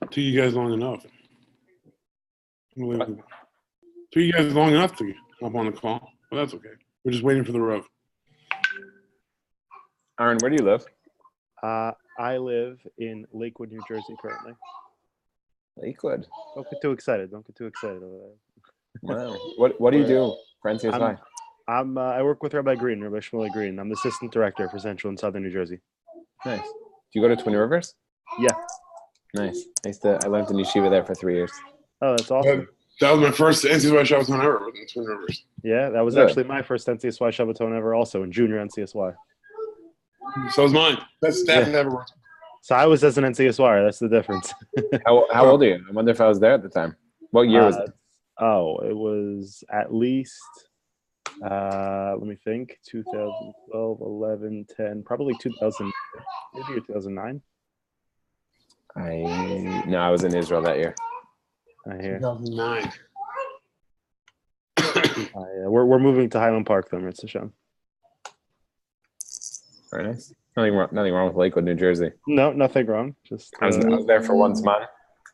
Took you guys long enough. Unbelievable. Took you guys long enough to hop on the call, but that's okay. We're just waiting for the Rav. Aaron, where do you live? I live in Lakewood, New Jersey currently. Lakewood. Don't get too excited. Don't get too excited over there. Wow. What do you do for NCSY? I work with Rabbi Shmuel Green. I'm the assistant director for Central and Southern New Jersey. Nice. Do you go to Twin Rivers? Yeah. Nice. I learned in yeshiva there for 3 years. Oh, that's awesome. That was my first NCSY Shabbaton ever in Twin Rivers. Yeah, that was actually my first NCSY Shabbaton ever, also in junior NCSY. So was mine. Best staff I've ever worked. So I was as an NCSY. That's the difference. How old are you? I wonder if I was there at the time. What year was it? Oh, it was at least, let me think, 2012, 11, 10, probably 2000, maybe 2009. I was in Israel that year. I hear. 2009. We're moving to Highland Park, though, Mitzvah Shem. Very nice. Nothing wrong with Lakewood, New Jersey. No, nothing wrong. Just I was there for once, man.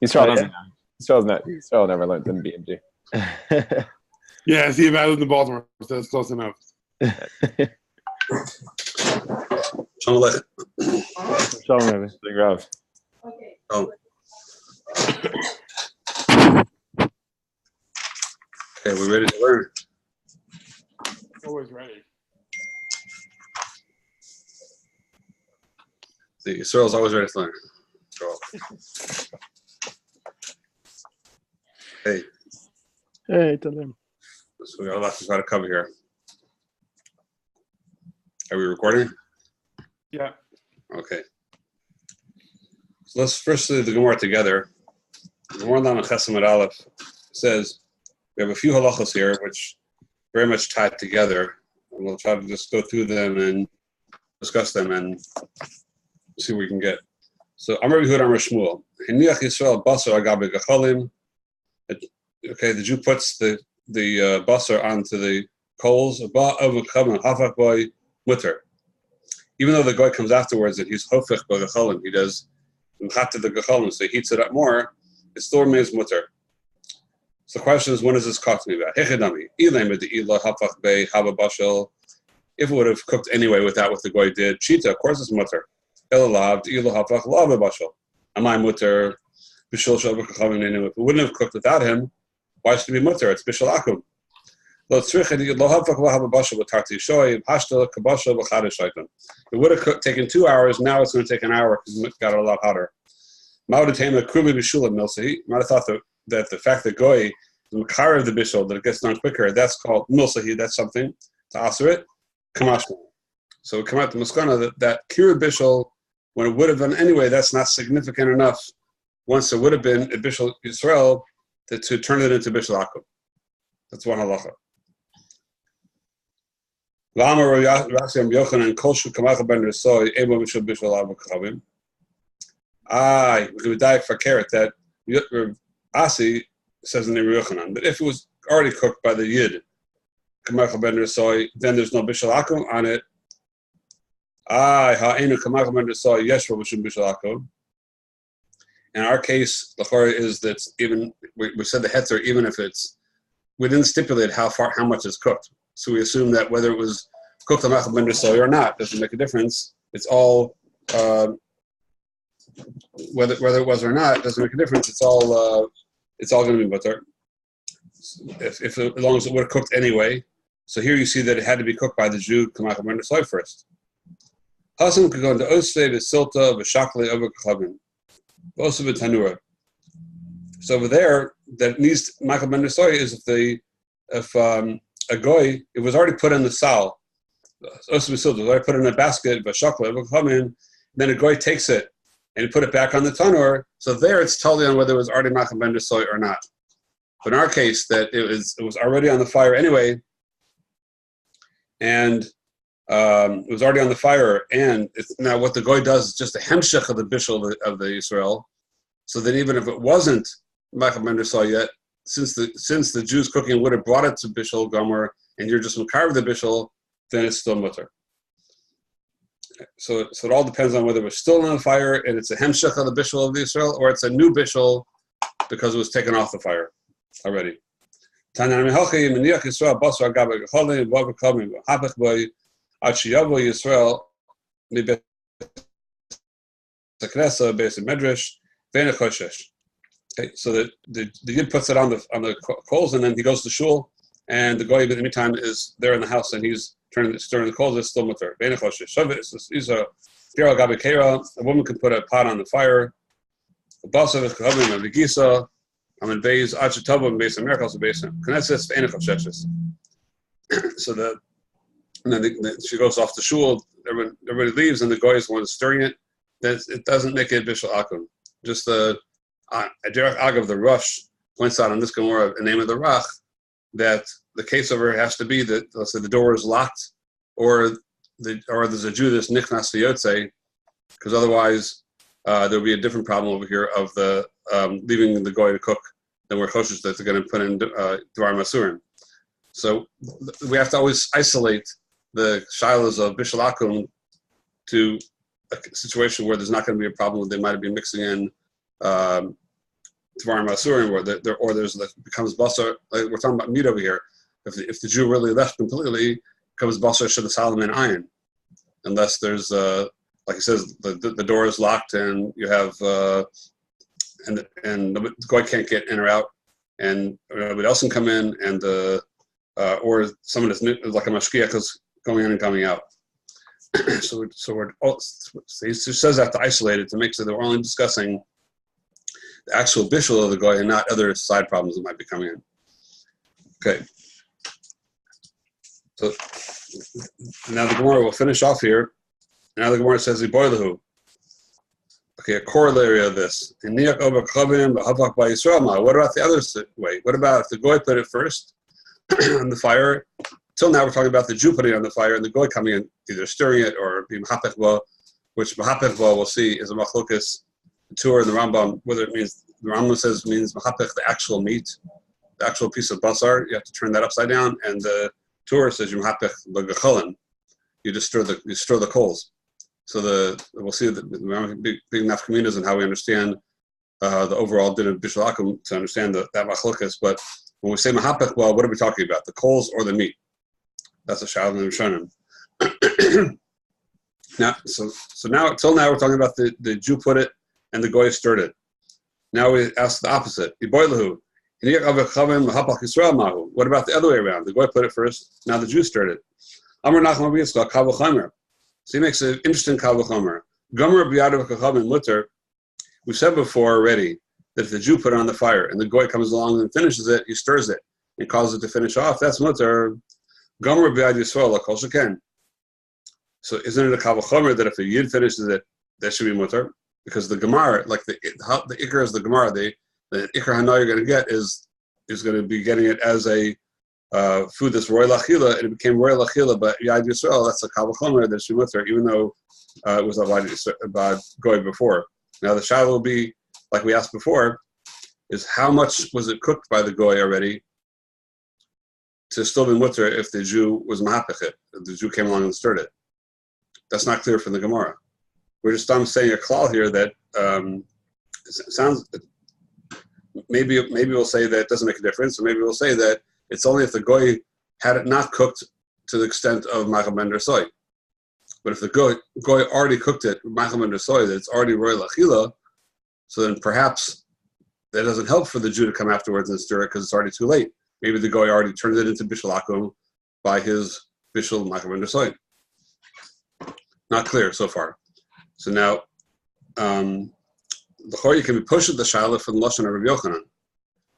Yisrael never learned in BMG. Yeah, see, if I lived in Baltimore, so that's close enough. Shalom, maybe. Big Rav. Okay. Oh. Okay, we're ready to learn. Always ready. The Israel's always ready to learn. Hey. Hey, tell them. So we got a lot to try to cover here. Are we recording? Yeah. Okay. So let's first do the Gemara together. The Gemara on Chesed Aleph says we have a few halachos here which very much tied together. And we'll try to just go through them and discuss them and see what we can get. So Amar Yehuda Amar Shmuel. Hiniach Yisrael basar agabe gacholim. Okay, the Jew puts the basar onto the coals. Even though the guy comes afterwards and he's hofech b'gacholim, he does mchat the gacholim, so he heats it up more. It still remains mutter. So the question is, when is this talking about? If it would have cooked anyway without what the guy did, shita, of course it's mutter. If it wouldn't have cooked without him, why should it be mutter? It's bishul akum. It would have taken 2 hours. Now it's going to take an hour because it got a lot hotter. Might have thought that the fact that goy the makar of the bishul, that it gets done quicker, that's called milsahi. That's something to answer it. Kamashma. So it come out to Muskana that kira bishul, when it would have been anyway, that's not significant enough. Once it would have been a bishul Yisrael to turn it into bishul akum. That's one halacha. We could die for carrot that Asi says in the Yochanan that if it was already cooked by the Yid, then there's no bishul akum on it. In our case, the chora is that even we said the hetzer, even if we didn't stipulate how much is cooked. So we assume that whether it was cooked on machal ben soy or not doesn't make a difference. It's all whether it was or not doesn't make a difference. It's all going to be butter. If as long as it would have cooked anyway. So here you see that it had to be cooked by the Jew machal ben soy first. Hasim could go into osei v'silta v'shakle over kachavim, also v'tanura. So over there, that needs machal ben soy is if a goy, it was already put in the sal. Also v'silta was already put in a basket v'shakle over kachavim. Then a goy takes it and he put it back on the tanur. So there, it's totally on whether it was already machal ben soy or not. But in our case, that it was already on the fire anyway, and it was already on the fire, and now what the goy does is just a hemshech of the bishul of the Israel. So that even if it wasn't machal ben soy yet, since the Jews cooking would have brought it to bishul gomer, and you're just makar of the bishul, then it's still mutter. So it all depends on whether we're still on the fire and it's a hemshech of the bishul of the Israel, or it's a new bishul because it was taken off the fire already. Okay, so the Yid puts it on the coals, and then he goes to shul, and the goy in the meantime is there in the house, and he's stirring the coals. It's still mutter. A woman can put a pot on the fire. So she goes off to shul. Everybody leaves, and the goy is the one stirring it. It doesn't make it bishul akum. Just the Derek Agav, the Rush, points out on this Gemara, the name of the Rach, that the case over has to be that, let's say, the door is locked, or there's a Jew that's nichnas v'yotze, because otherwise there'll be a different problem over here of the leaving the goy to cook than we're choshes that they're going to put in dvar masurin. So we have to always isolate the shilas of bishul akum to a situation where there's not going to be a problem. They might be mixing in Tvarim Masurim, or there's becomes basar. Like we're talking about meat over here. If the Jew really left completely, becomes basar should have and iron, unless there's like he says the door is locked and you have and the goy can't get in or out, and nobody else can come in, and or someone is like a mashkiach is going in and coming out. So he says that to isolate it, to make sure that we're only discussing the actual bishul of the goy and not other side problems that might be coming in. Okay. So now the Gemara will finish off here. Now the Gemara says, "Iboilahu." Okay, a corollary of this. What about the other way? What about if the goy put it first on the fire? Till now we're talking about the Jew putting it on the fire and the goy coming in, either stirring it or being mahapech bo, which mahapech bo we'll see is a machlokas. The Torah and the Rambam, whether it means, the Rambam says means mahapech, the actual meat, the actual piece of basar, you have to turn that upside down, and the Torah says you mahapech b'gacholin, you just stir the coals. So we'll see the big nafkaminas and how we understand the overall din of bishul akum to understand that machlokas. But when we say mahapech, well, what are we talking about? The coals or the meat? That's a shayla in the Rishonim. Now, so now, till now, we're talking about the Jew put it and the goy stirred it. Now we ask the opposite. What about the other way around? The goy put it first. Now the Jew stirred it. So he makes an interesting kal v'chomer. Gomer b'yadav kachavim mutter. We've said before already that if the Jew put it on the fire and the goy comes along and finishes it, he stirs it and causes it to finish off. That's mutter. Gomer b'yad Yisrael kol sheken. So isn't it a kal v'chomer that if a Yid finishes it, that should be mutter? Because the Gemara, like the Iker is the Gemara, the Iker Hana you're going to get is going to be getting it as a food that's roy lachila, and it became roy lachila, but Yad Yisrael, that's a kal v'chomer that should be mutter, even though it was about goy before. Now the shaila will be, like we asked before, is how much was it cooked by the goy already to still be mutter if the Jew was mahapechet, if the Jew came along and stirred it. That's not clear from the Gemara. We're just saying a klal here that sounds. Maybe we'll say that it doesn't make a difference, or maybe we'll say that it's only if the goy had it not cooked to the extent of machal ben soy. But if the goy already cooked it machal ben soy, that it's already roy lachila, so then perhaps that doesn't help for the Jew to come afterwards and stir it because it's already too late. Maybe the goy already turned it into bishul akum by his bishul machal ben soy. Not clear so far. So now, the Chori can be pushed at the Shaila from the Lashon of Rabbi Yochanan.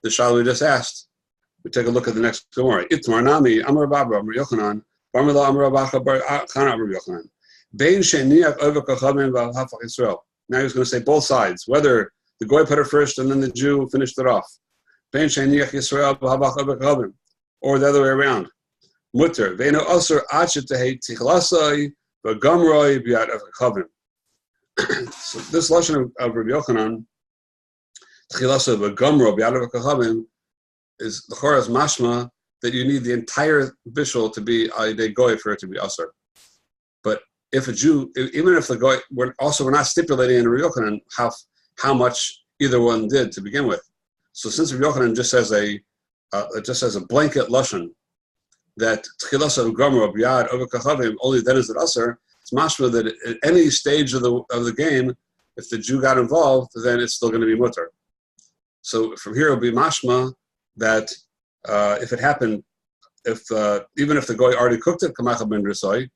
The Shaila we just asked. We take a look at the next Gemara. Itmar Nami, Amar Babra, Rabbi Yochanan, Barmila Amar Abacha, Bar Chana, Rabbi Yochanan. Bein Sheniach Over Kachavim V'Hafach Yisrael. Now he's going to say both sides, whether the Goy put it first and then the Jew finished it off. Bein Sheniach Yisrael V'Hafach Over Kachavim. Or the other way around. Mutter. Veino Asur Achet Tehei Tichlasai V'Gamroi B'Yad Over Kachavim. So this lashon of Rabbi Yochanan, Tchilasa v'Gamro b'Yadav v'Kachavim, is the Choras mashma that you need the entire bishul to be a goy for it to be asur. But if a Jew, even if the goy, we're not stipulating in Rabbi Yochanan how much either one did to begin with. So since Rabbi Yochanan just says a blanket lashon that tchilas of gomer b'yad over kachavim only then is it usher, it's mashma that at any stage of the game, if the Jew got involved, then it's still going to be mutter. So from here it'll be mashma that if it happened, even if the goy already cooked it, kamachal ben drusai,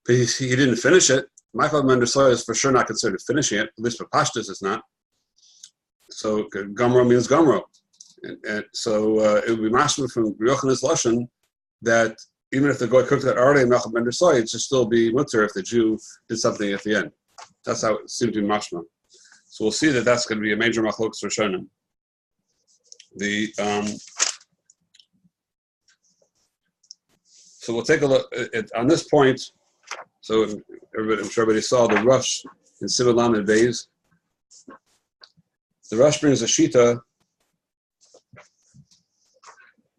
but he didn't finish it, Michael ben drusai is for sure not considered finishing it. At least for pashtus, it's not. So gomro means gomro, and so it would be mashma from Yochanan's lashon that even if the goy cooked it already, Michael ben drusai, it should still be mutter if the Jew did something at the end. That's how it seems to be mashma. So we'll see that that's going to be a major machlokas rishonim. So we'll take a look on this point. So I'm sure everybody saw the Rush in Sivan Lamed Beis. The Rush brings a shita,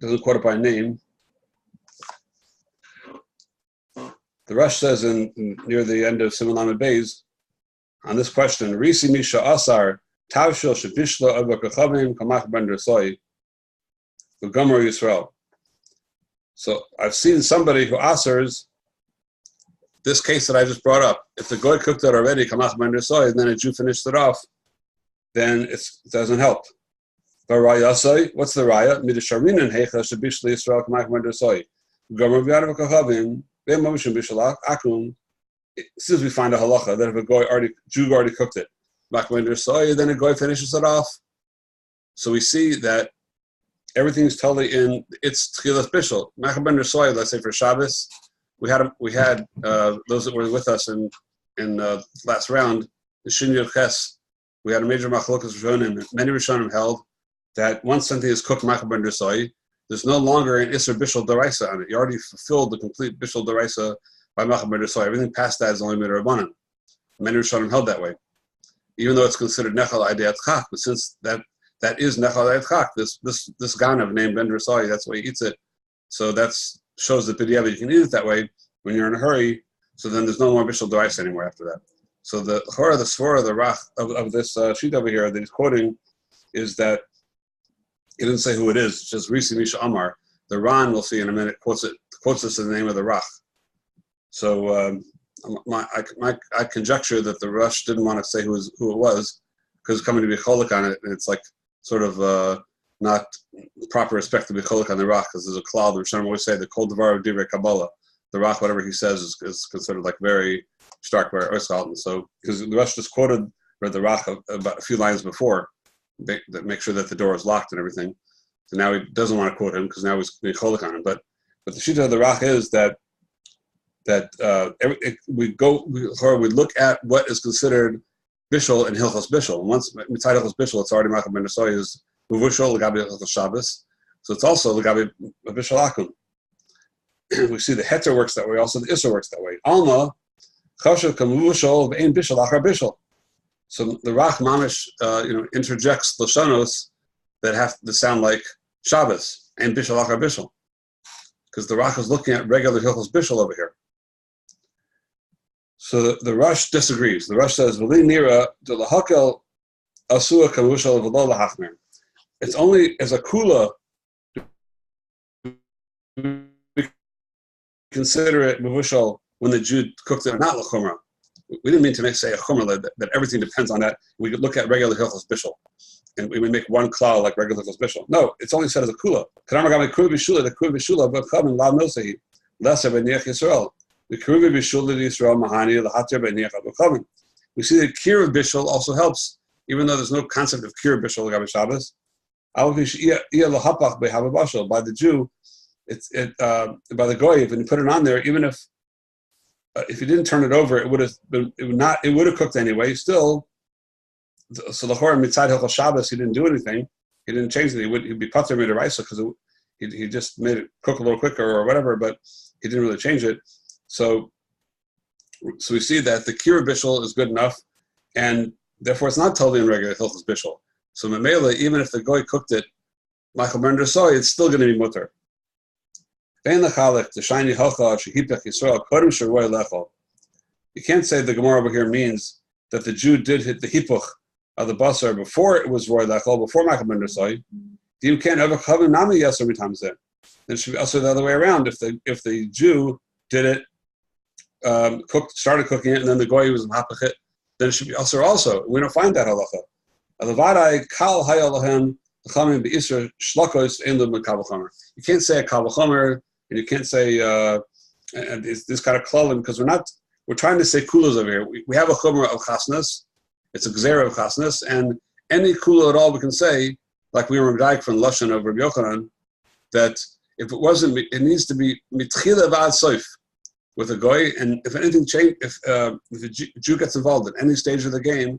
doesn't quote it by name. The Rush says near the end of Sivan Lamed Beis, on this question, Risi Misha Asar, Tavshil Shabishla Abakachavim Kamach Ben Drusai, the Gomer Yisrael. So I've seen somebody who asers this case that I just brought up. If the goy cooked it already, Kamach Ben Drusai, and then a Jew finished it off, then it doesn't help. What's the raya? Midasharinin Heicha Shabishla Yisrael Kamach Ben Drusai. Gomer B'yad Abakachavim, Ve'mamishim Bishalach Akum. Since we find a halacha that if a Jew already cooked it, then a goy finishes it off. So we see that everything's totally in its tchilas bishul. Machal ben drusai, let's say for Shabbos, we had those that were with us in last round, the Shin Yud Ches. We had a major machlokas rishonim. Many rishonim held that once something is cooked machal ben drusai, there's no longer an iser bishul daraisa on it. You already fulfilled the complete bishul daraisa by machal ben drusai. Everything past that is only midrabanan. Many rishonim held that way, even though it's considered nechal idei chak. But since that is nechal idei chak, this ganav named ben drusai, that's the way he eats it. So that shows that b'diavad you can eat it that way when you're in a hurry. So then there's no more bishul daraisa anymore after that. So the svara, the rach of this sheet over here that he's quoting is that he didn't say who it is. It's just Risi Misha Amar. The Ran, we'll see in a minute, quotes this in the name of the rach. So I conjecture that the Rush didn't want to say who it was because it's coming to be cholik on it, and it's like sort of not proper respect to be cholik on the Rach because there's a cloud. The Rishonim always say the kol davar of divrei Kabbalah. The Rach, whatever he says, is considered like very stark, very oishalten. So because the Rush just quoted the Rach about a few lines before that make sure that the door is locked and everything. So now he doesn't want to quote him because now he's being cholik on him. But the shita of the Rach is that we look at what is considered bishul and hilchos bishul. And once mitzad hilchos bishul, it's already machal ben drusai is muvushal legabi hilchos Shabbos. So it's also legabi bishul akum. We see the heter works that way. Also the isser works that way. Alma chashav kamuvushal ve'ein bishul achar bishul. So the Rach mamish interjects lashonos that have to sound like Shabbos and bishul achar bishul, because the Rach is looking at regular hilchos bishul over here. So the Rush disagrees. The Rush says, "V'li nira de lahakel asua kamushal v'lo lahachmer." It's only as a kula we consider it mavushal when the Jew cooked it, not lachumra. We didn't mean to say a chumra that everything depends on that. We could look at regular hilchos bishul, and we would make one klal like regular hilchos bishul. No, it's only said as a kula. The kula b'shula, but chamin la nosehi lesser b'niach Yisrael. We see the kir of bishul also helps, even though there's no concept of kir of bishul like Shabbos. By the Jew, by the goy, when you put it on there, even if you didn't turn it over, it would have cooked anyway. Still, so the chor mitzad hilchos Shabbos, he didn't do anything. He didn't change it. He'd be pater midaraisa because he just made it cook a little quicker or whatever, but he didn't really change it. So we see that the kira bishul is good enough, and therefore it's not totally in regular hilchos bishul. So memela, even if the goy cooked it, machal ben drusai, it's still going to be mutter. Vein lachalek the shiny halcha shehipach Yisrael kodem sheroi lechol. You can't say the Gemara over here means that the Jew did hit the hipuch of the basar before it was roy lachol, before Michael ben Rasoi. You can't ever cover nami yes every time then. Then it should be also the other way around. If the Jew did it, started cooking it, and then the goy was mapachit, then it should be also. We don't find that halacha. Alavadai kal hayalahem l'chamim beisr shlakos in the mekabel. You can't say a kabel chomer, and you can't say and this kind of klalim because we're trying to say kulas over here. We have a chomer of chasnas. It's a gzera of chasnas, and any kula at all we can say, like we were medayik from Lashon of Rabbi Yochanan, that if it wasn't, it needs to be mitchila v'ad soif with a goy, and if anything change, if a Jew gets involved in any stage of the game,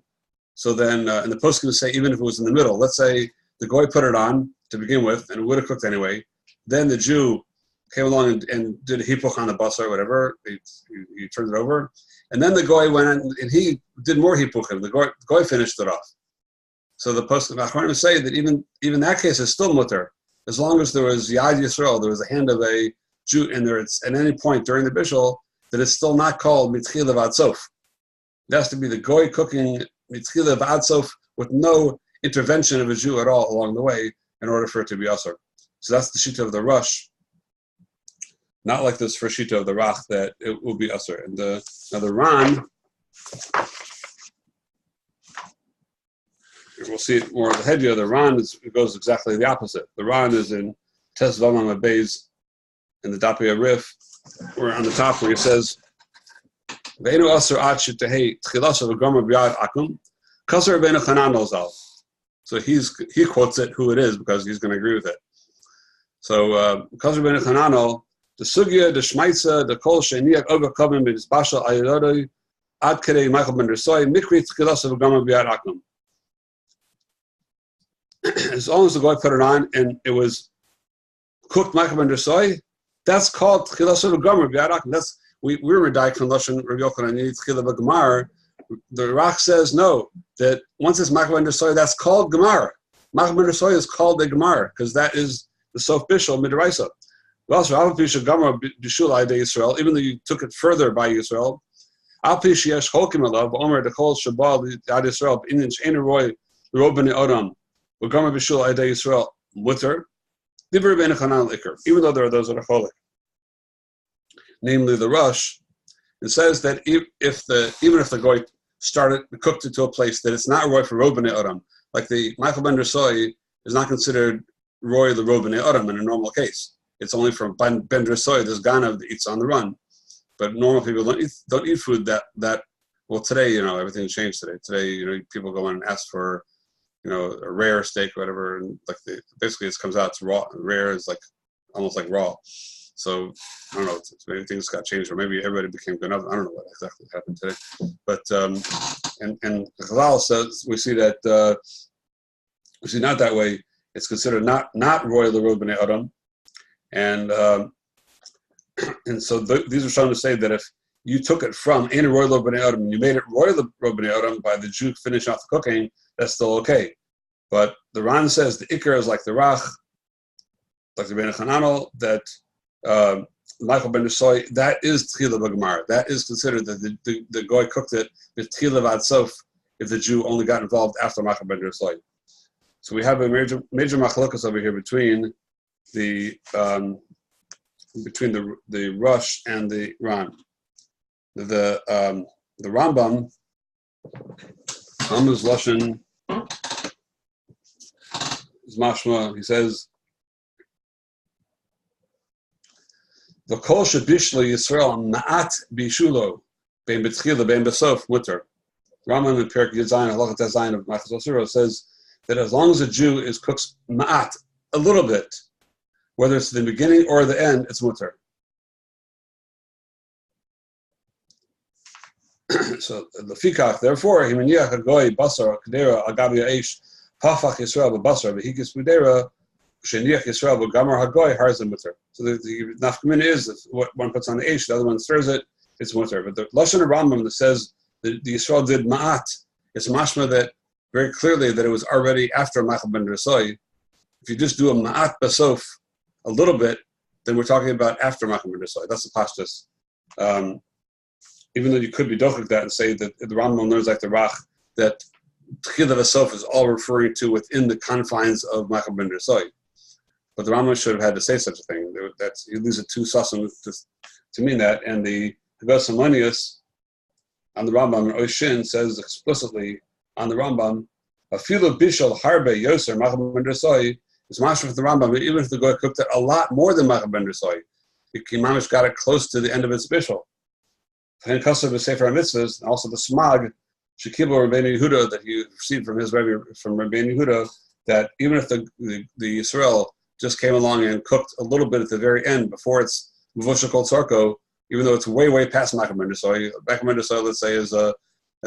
so then and the post can say even if it was in the middle, let's say the goy put it on to begin with, and it would have cooked anyway. Then the Jew came along and did a hipuch on the basar or whatever. He turned it over, and then the goy went in, and he did more hipuchim. The goy finished it off. So the post Achronim say that even that case is still mutter, as long as there was Yad Yisrael, there was a hand of a Jew, and there it's at any point during the bishul that it's still not called mitchila v'ad sof. It has to be the goy cooking mitchila v'ad sof with no intervention of a Jew at all along the way in order for it to be asur. So that's the shita of the rush, not like this first shita of the rach that it will be asur. And the Ran, we'll see it more of the headya. The Ran goes exactly the opposite. The Ran is in Tes Vamam Abayz in the Dapia Rif, where on the top where he says, "Ve'enu asur ad shetehei tchilas of a gomer b'yad akum kasar ben Chanan ozal." So he quotes it who it is because he's going to agree with it. So kasar ben Chananol, the sugya, the shmaitza, the kol sheniyak oga kabin b'dispashal ayodoi ad kedei Michael ben Rasoi mikri tchilas of a gomer b'yad akum. As long as the guy put it on and it was cooked Michael ben Rasoi, that's called tchilas of a gomer b'yad akum. That's we were medayik from Lashon Rabbi Yochanan. You need tchilah b'gemar. The Rak says no, that once it's Michael ben Rasoi, that's called gemar. Michael ben Rasoi is called a gemar because that is the sof bishul midraisa. Well, so al pisha gemar bishul ayde Yisrael, even though you took it further by Yisrael, al pisha yesh chokim alav b'omer dekol shabal ad Yisrael b'inyan she'enu roy l'robani odam v'gemar bishul ayde Yisrael mutter divrei ben Chanan ikar. Even though there are those that are cholik, namely the rush, it says that even if the goy cooked it to a place that it's not roy for robani odam, like the Michael ben Rasoi is not considered roy the robani odam in a normal case. It's only for ben Rasoi, there's ganav that eats on the run. But normal people don't eat food that well today, everything's changed today. Today, people go in and ask for, a rare steak or whatever, and basically it comes out, it's raw. Rare is almost like raw. So I don't know, maybe things got changed, or maybe everybody became good enough. I don't know what exactly happened today. But and Chazal says we see not that way. It's considered not royal the road b'nei adam, and so these are trying to say that if you took it from Ein royal b'nei adam and you made it royal the road b'nei adam by the Jew finishing off the cooking, that's still okay. But the Ran says the ikar is like the rach, like the ben Chananel, that Michael ben Rasoi, that is tchila b'gemar. That is considered that the goy cooked it with tchila v'ad sof if the Jew only got involved after Michael ben Rasoi. So we have a major machlokas over here between the rush and the Ran. The Rambam, Rambam's lashon is mashma. He says, the kol shebishlo Yisrael ma'at bishulo bein betchila bein besof mutter. Rambam in Perek Yudzayin Halachat Zayin of Machzor Surah says that as long as a Jew cooks ma'at, a little bit, whether it's the beginning or the end, it's mutter. So the fikach, therefore, himiniach hagoy basar kedera agabi aish pafach Yisrael b'basar v'hikis b'dera sheniach Yisrael b'gamar hagoy harzim mutter. So the nafkamina is if what one puts on the aish, the other one stirs it, it's mutter. But the lashon of Rambam that says that the Yisrael did ma'at, it's mashma that very clearly that it was already after Michael ben Rasoi. If you just do a ma'at basof, a little bit, then we're talking about after Michael ben Rasoi. That's the pashtus. even though you could be dochik that and say that the Rambam learns like the Rach, that Tchila Vasof is all referring to within the confines of Machal ben Dersoy. But the Rambam should have had to say such a thing. He leaves it too sussum to mean that. And the Hagas Hamanius on the Rambam, Oshin, says explicitly on the Rambam, Afilu Bishal Harbe Yoser Machal ben Dersoy is mashma with the Rambam, even if the guy cooked it a lot more than Machal ben Dersoy. Mamish got it close to the end of its bishul. And Kasav Sefer HaMitzvahs, and also the Smag, Shekibel Rabbeinu Yehuda, that he received from his Rebbe, from Rabbeinu Yehuda, that even if the Yisrael just came along and cooked a little bit at the very end before it's Mavusha Kol Tzarko, even though it's way past Machal ben Dersoy, Machal ben Dersoy, let's say, is a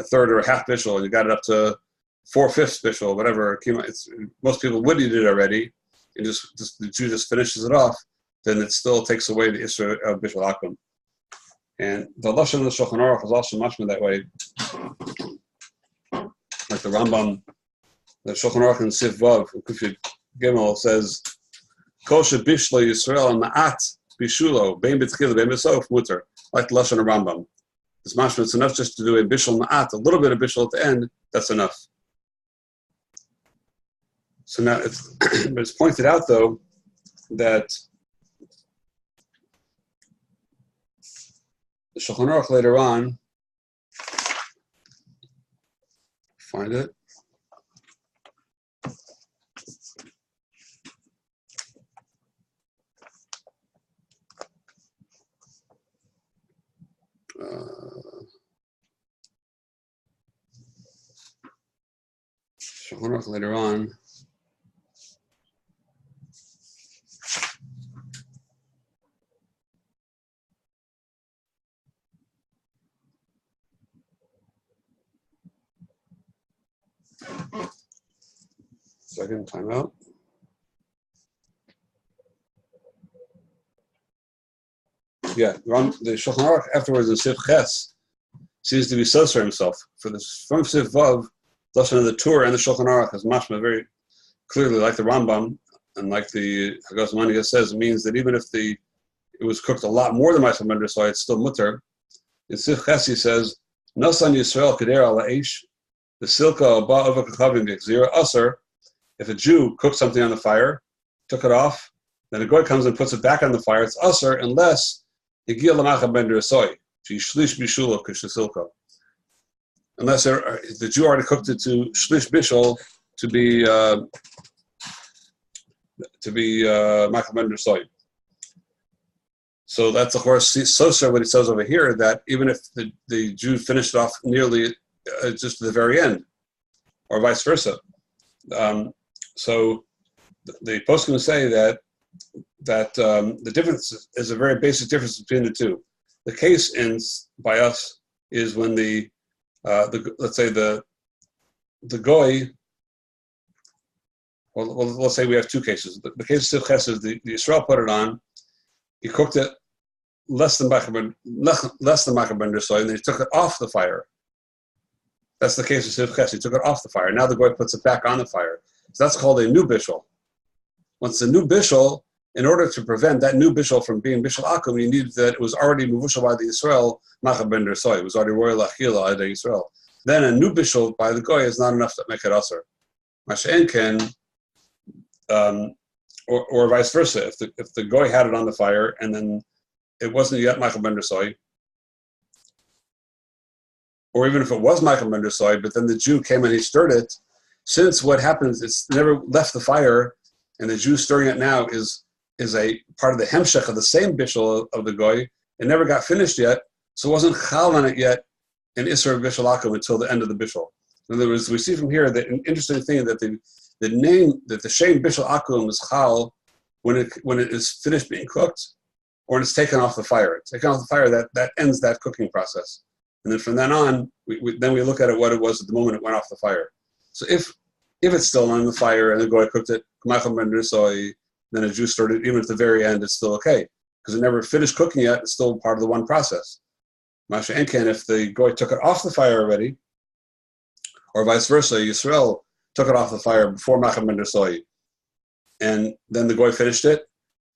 third or a half bishul, and you got it up to 4/5 bishul, whatever. Most people would eat it already, and the Jew just finishes it off. Then it still takes away the Isra of Bishul Akum. And the Lashon of the Shulchan Aruch is also much more that way. Like the Rambam, the Shulchan Aruch in Sif Vav, in Kufyud Gimel, says, Kol shebishlo Yisrael ma'at bishulo, bein b'tchila, bein b'sof, mutter. Like the Lashon of Rambam. It's mashma, it's enough just to do a bishul ma'at, a little bit of bishul at the end, that's enough. So now, but it's pointed out, though, that the Shulchan Aruch later on, find it. Shulchan Aruch later on. Second, time out. Yeah, the Shulchan Aruch afterwards in Sif Ches seems to be Soser himself. For this, from Sif Vav, Lashon of the Torah and the Shulchan Aruch is mashma very clearly, like the Rambam and like the Hagas Maniya says, it means that even if it was cooked a lot more than Ma'aseh ben Dersoy, it's still mutter. In Sif Ches he says, Nosan Yisrael Kader ala Eish, the Silka Ba Ova Kachavim Zira Aser. If a Jew cooked something on the fire, took it off, then a goy comes and puts it back on the fire, it's Aser unless Higil Lamachal ben Dersoy, Shlish Bishul Kishasilka. Unless the Jew already cooked it to Shlish Bishul to be Machal ben Dersoy. So that's, of course, Soser, what he says over here, that even if the Jew finished it off nearly just to the very end, or vice versa. So the poskim say that the difference is a very basic difference between the two. The case by us is when let's say the goy. Well, let's say we have two cases. The case of Sif is the Yisrael put it on. He cooked it less than Machal ben Dersoy, and then he took it off the fire. That's the case of Sif Ches. He took it off the fire. Now the goy puts it back on the fire. So that's called a new bishul. Once a new bishul, in order to prevent that new bishul from being bishul akum, you need that it was already mevushal by the Yisrael Machal ben Dersoy. It was already royal achila by the Yisrael. Then a new bishul by the goy is not enough to make it aser. Masha'en can, or vice versa. If the goy had it on the fire and then it wasn't yet Machal ben Dersoy, or even if it was Machal ben Dersoy, but then the Jew came and he stirred it, since what happens, it's never left the fire, and the Jew stirring it now is a part of the hemshech of the same bishul of the goy. It never got finished yet, so it wasn't chal on it yet in Isra bishul akum until the end of the bishul. In other words, we see from here that an interesting thing that the name that the shem bishul akum is chal when it is finished being cooked, or when it's taken off the fire. Taken off the fire, that ends that cooking process. And then from then on, we look at it what it was at the moment it went off the fire. So if it's still on the fire and the goy cooked it, Machal ben Dersoy, then a Jew stirred it, even at the very end, it's still okay. Because it never finished cooking yet, it's still part of the one process. Masha Enken, if the goy took it off the fire already, or vice versa, Yisrael took it off the fire before Machal ben Dersoy, and then the goy finished it,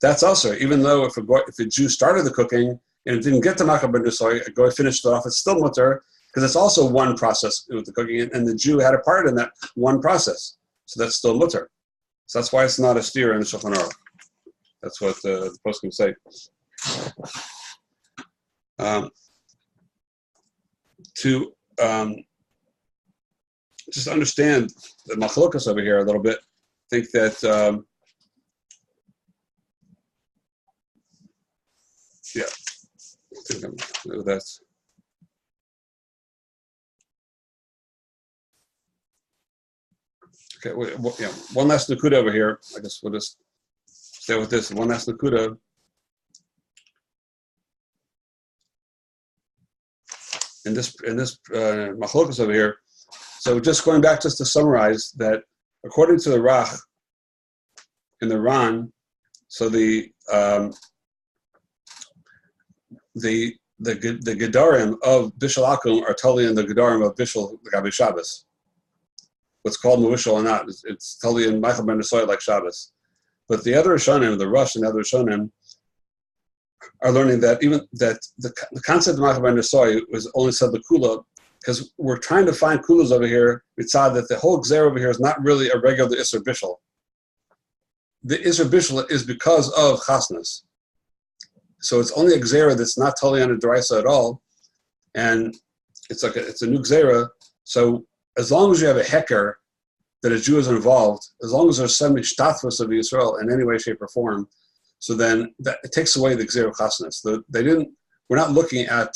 that's also, even though if a Jew started the cooking and it didn't get to Makar ben Nisoy, a goy finished it off, it's still mutter, because it's also one process with the cooking, and the Jew had a part in that one process. So that's still mutter. So that's why it's not a steer in the Shulchan Aruch. That's what the post can say. To just understand the machlokas over here a little bit, I think that yeah, I think that's okay. Yeah, one last nakuda over here. I guess we'll just stay with this. One last nakuda. In this machlokas over here. So just going back just to summarize that, according to the Rach and the Ran, so the Gedarim of Bishul Akum are totally in the Gedarim of Bishul Gabi Shabbos. What's called Mavishal or not, it's totally in Michael Ben Nesoy like Shabbos. But the other Rishonim, the Rush and the other Rishonim, are learning that even that the concept of Michael Ben Nesoy was only said the Kula, because we're trying to find Kulas over here. We saw that the whole Gzer over here is not really a regular Isser Bishul. The Isser Bishul is because of Chasnas. So it's only a Gzera that's not totally on a Deraisa at all. And it's like it's a new Gzera. So as long as you have a Heker that a Jew is involved, as long as there's some Shtatfus of Yisrael in any way, shape, or form, so then that it takes away the Gzera of Chasnas. We're not looking at,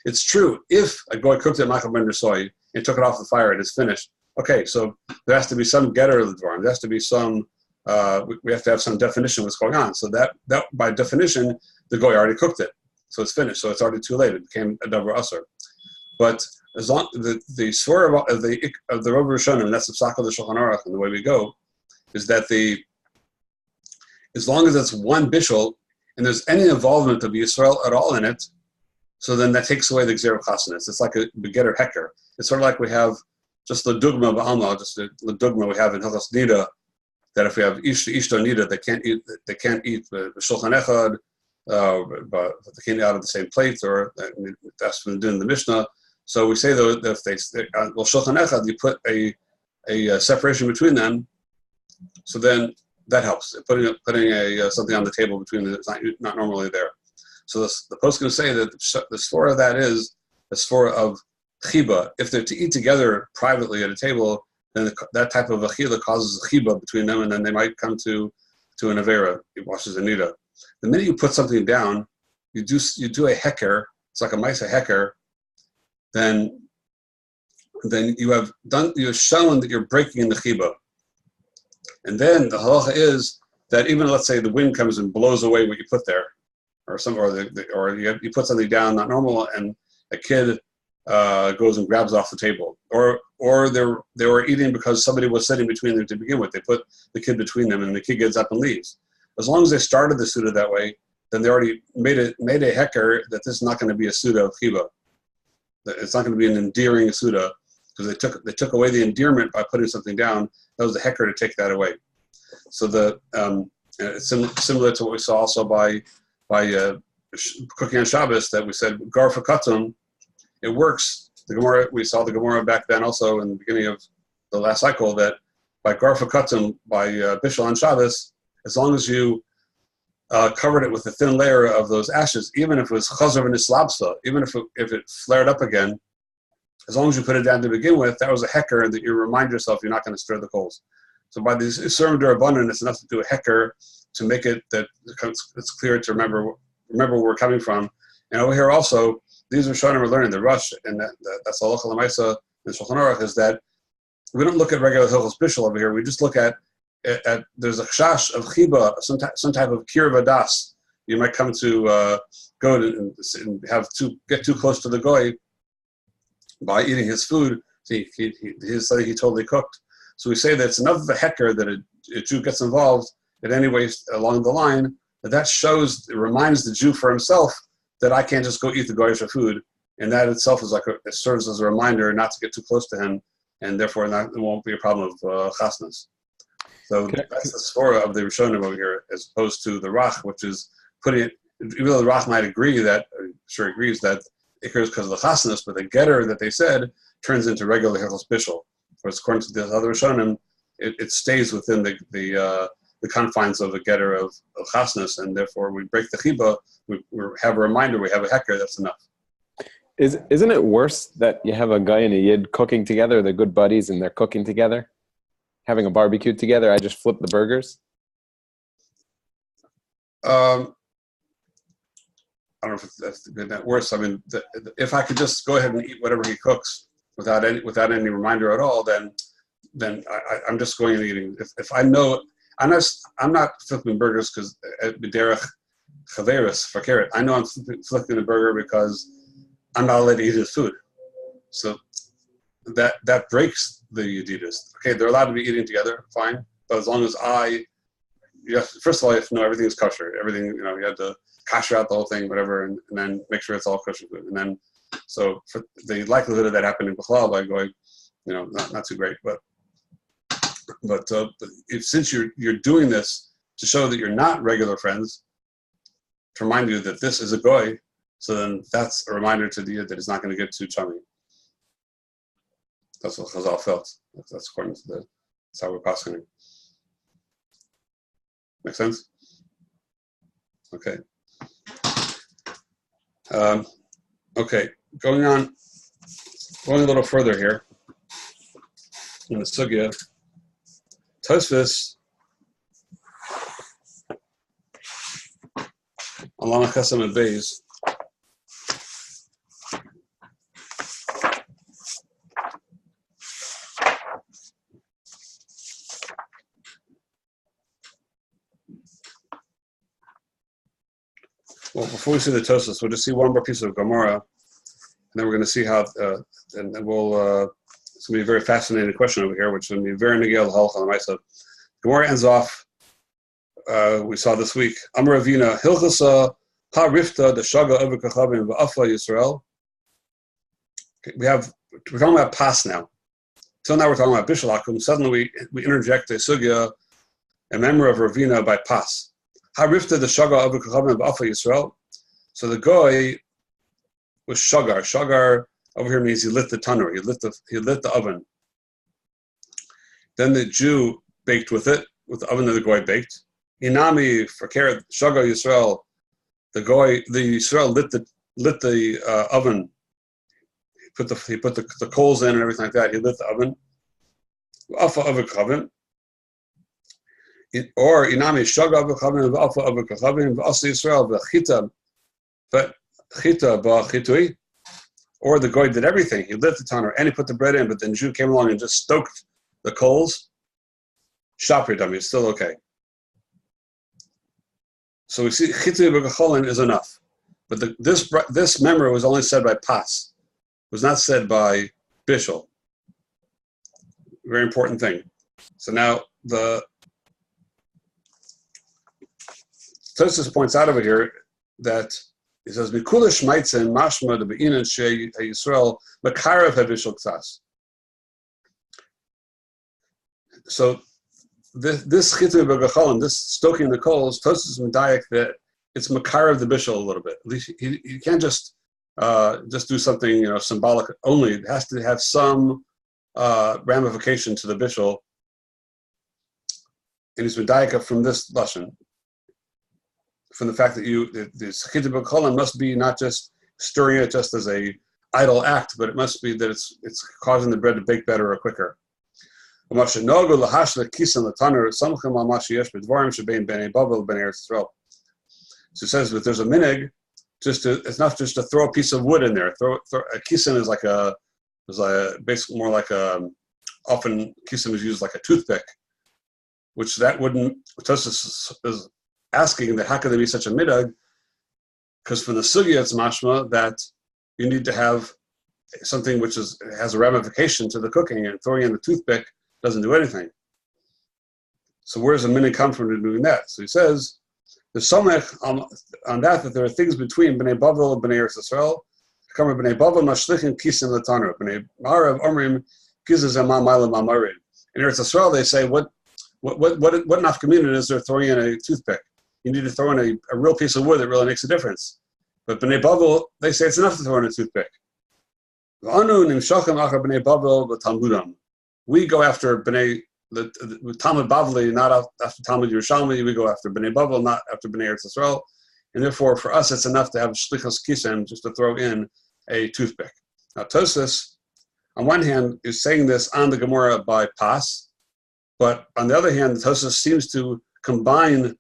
it's true, if a goy cooked it Michael Ben Nesoy and took it off the fire and it's finished, okay, so there has to be some getter of the dvarim. There has to be some, we have to have some definition of what's going on. So that by definition, the goy already cooked it. So it's finished. So it's already too late. It became a davar asur. But as long the swear of the Rav Rishonim, and that's the psak of the Shulchan Aruch, and the way we go, is that as long as it's one bishul, and there's any involvement of Yisrael at all in it, so then that takes away the Gzer of Chassanis. It's like a begetter hecker. It's sort of like we have just the dugma ba'alma, just the dugma we have in Hilchos Nida, that if we have ishto nida, they can't eat the shulchan echad, but they can't eat out of the same plate, or that's been doing the Mishnah. So we say though that if they shulchan echad, you put a separation between them, so then that helps. Putting something on the table between them, it's not normally there. So the post going to say that the svara of that is the svara of chiba. If they're to eat together privately at a table, then that type of achila causes a chiba between them, and then they might come to an avera. It washes a nida. The minute you put something down, you do a heker. It's like a ma'aser heker. Then you've shown that you're breaking the chiba. And then the halacha is that even let's say the wind comes and blows away what you put there, or you put something down not normal, and a kid goes and grabs it off the table, or they were eating because somebody was sitting between them to begin with. They put the kid between them, and the kid gets up and leaves. As long as they started the suda that way, then they already made a heker that this is not going to be a suda of chiba. It's not going to be an endearing suda, because they took away the endearment by putting something down. That was the heker to take that away. So it's similar to what we saw also by cooking on Shabbos, that we said gar fakatum. It works. We saw the Gemara back then also in the beginning of the last cycle, that by gar fakatum, by bishul on Shabbos, as long as you covered it with a thin layer of those ashes, even if it was chazav and islabsa, even if it flared up again, as long as you put it down to begin with, that was a heker, and that you remind yourself you're not going to stir the coals. So by these Isurim D'Rabbanan, it's enough to do a heker to make it that it's clear to remember where we're coming from. And over here also, these Rishonim are learning the Rush, and that's halacha l'maisa in Shulchan Aruch, is that we don't look at regular Hilchos Bishul over here. We just look at there's a chash of chiba, some type of kirva das. You might come to go and get too close to the goy by eating his food. He totally cooked. So we say that it's enough of a heker that a Jew gets involved in any way along the line, it reminds the Jew for himself that I can't just go eat the goyish food, and that itself is it serves as a reminder not to get too close to him, and therefore it won't be a problem of chasnas. So that's the svara of the Rishonim over here, as opposed to the Rach, which is putting it, even though the Rach might agree that Shuir agrees that it occurs because of the chasnas, but the getter that they said turns into regular hilchos bishul. Whereas according to the other Rishonim, it stays within the confines of a getter of chasnas, and therefore we break the chiba, we have a reminder, we have a heker, that's enough. Isn't it worse that you have a guy and a yid cooking together, they're good buddies and they're cooking together, having a barbecue together? I just flip the burgers. I don't know if that's good, that worse. I mean, if I could just go ahead and eat whatever he cooks without any reminder at all, then I'm just going and eating. If I know, I'm not flipping burgers because b'derech chaveris fakeret. I know I'm flipping a burger because I'm not allowed to eat his food. So that breaks the yedidus. Okay, they're allowed to be eating together, fine. But as long as first of all, you have to know everything is kosher. Everything, you have to kasher out the whole thing, whatever, and then make sure it's all kosher food. And then, so for the likelihood of that happening b'chalal by going, not too great. But since you're doing this to show that you're not regular friends, to remind you that this is a goy, so then that's a reminder to the yid that it's not going to get too chummy. That's what Chazal felt. That's according to that's how we're passing. Make sense? Okay. Okay, going a little further here in the sugya. Tosfos Alama Chesam and Beis. Well, before we see the Tosfos, we'll just see one more piece of Gemara, and then we're going to see how, and we'll. It's going to be a very fascinating question over here, which is going to be very nigel halach on the Ma'aseh. Gemara ends off. We saw this week. Amar Ravina Hilchasa Ha Rifta the Shaga Avukachavim Va'afa Yisrael. We're talking about pas now. Till now we're talking about Bishul Hakum. Suddenly we interject a sugya, a memory of Ravina by pas. Ha Rifta the Shaga Avukachavim Va'afa Yisrael. So the goy was shagar. Shagar over here means he lit the tanur. He lit the oven. Then the Jew baked with it, with the oven that the goy baked. Inami for carrot shagar Yisrael. The Yisrael lit the oven. He put the coals in and everything like that. He lit the oven. Afa avukavim. Or inami shagar avukavim v'afa avukavim v'asa Yisrael v'chita, but chita ba'chitui. Or the goy did everything. He lit the tanner and he put the bread in, but then Jew came along and just stoked the coals. Shapir dummy, it's still okay. So we see chitui b'gacholin is enough, but this memory was only said by pas. It was not said by bishul. Very important thing. So now the Tosfos points out over here that he says, "Mikula shmaitzen mashma the be'inan she Yisrael makarev havishul k'tas." So this chitui b'gacholim, this stoking the coals, Tosfos medayek that it's makarev the bishul a little bit. At least you can't just do something symbolic only. It has to have some ramification to the bishul. And he's medayek from this lashon, from the fact that this chitui b'gacholim must be not just stirring it just as a idle act, but it must be that it's causing the bread to bake better or quicker. So it says that there's a minig, it's not just to throw a piece of wood in there. Throw a kisim is basically more like often kisim is used like a toothpick, which that wouldn't. Tosfos is asking that how can there be such a midag? Because for the sugya it's mashma that you need to have something which has a ramification to the cooking, and throwing in the toothpick doesn't do anything. So where does the minig come from to doing that? So he says the somech on that there are things between bnei Bavel and bnei Eretz Yisrael. Come bnei Bavel mashlichin kisim l'tanur. Bnei Marav omrim kizes amam ma'alim amarid. In Eretz Yisrael they say what nafkamina is they're throwing in a toothpick. You need to throw in a real piece of wood that really makes a difference. But Bnei Bavel, they say it's enough to throw in a toothpick. We go after the Talmud Bavli, not after Talmud Yerushalmi. We go after Bnei Bavel, not after Bnei Eretz Yisrael. And therefore, for us, it's enough to have shlichas kisem, just to throw in a toothpick. Now, Tosfos, on one hand, is saying this on the Gemara by pas, but on the other hand, Tosfos seems to combine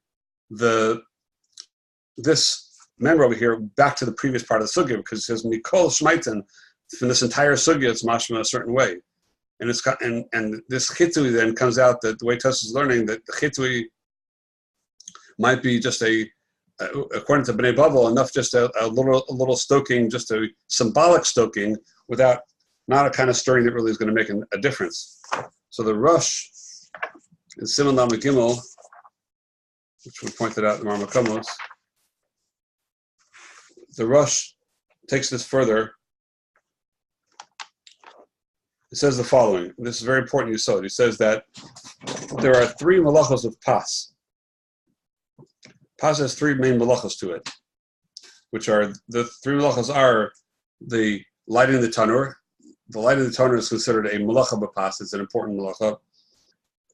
this member over here back to the previous part of the sugya, because it says Mikol Shmaitin, from this entire sugya, it's mashma a certain way. And it's and this chitui then comes out that the way Tosfos is learning that the chitui might be just according to Bnei Bavel, enough just a little stoking, just a symbolic stoking, without not a kind of stirring that really is going to make a difference. So the Rosh in Siman Lamed Gimel, which we pointed out in the Rambam, the Rosh takes this further. It says the following. This is very important. You saw it. He says that there are three malachos of pas. Pas has three main malachos to it, which are the three malachos are the lighting the tanur. The lighting the tanur is considered a malacha b'pas. It's an important malacha.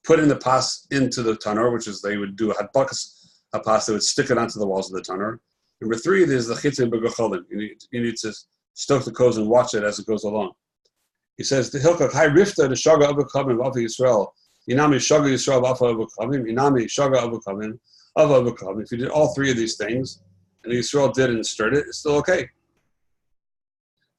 Putting the pas into the tanur, which is they would do a hadbakas pas. They would stick it onto the walls of the tanur. Number three, there's the chitzin b'gocholim. You need to stoke the coals and watch it as it goes along. He says the hilchak high rifta the shaga avu kavim of Yisrael. Inami shaga Yisrael avu kavim. Inami shaga avu kavim of avu kavim. If you did all three of these things, and Yisrael did and stirred it, it's still okay.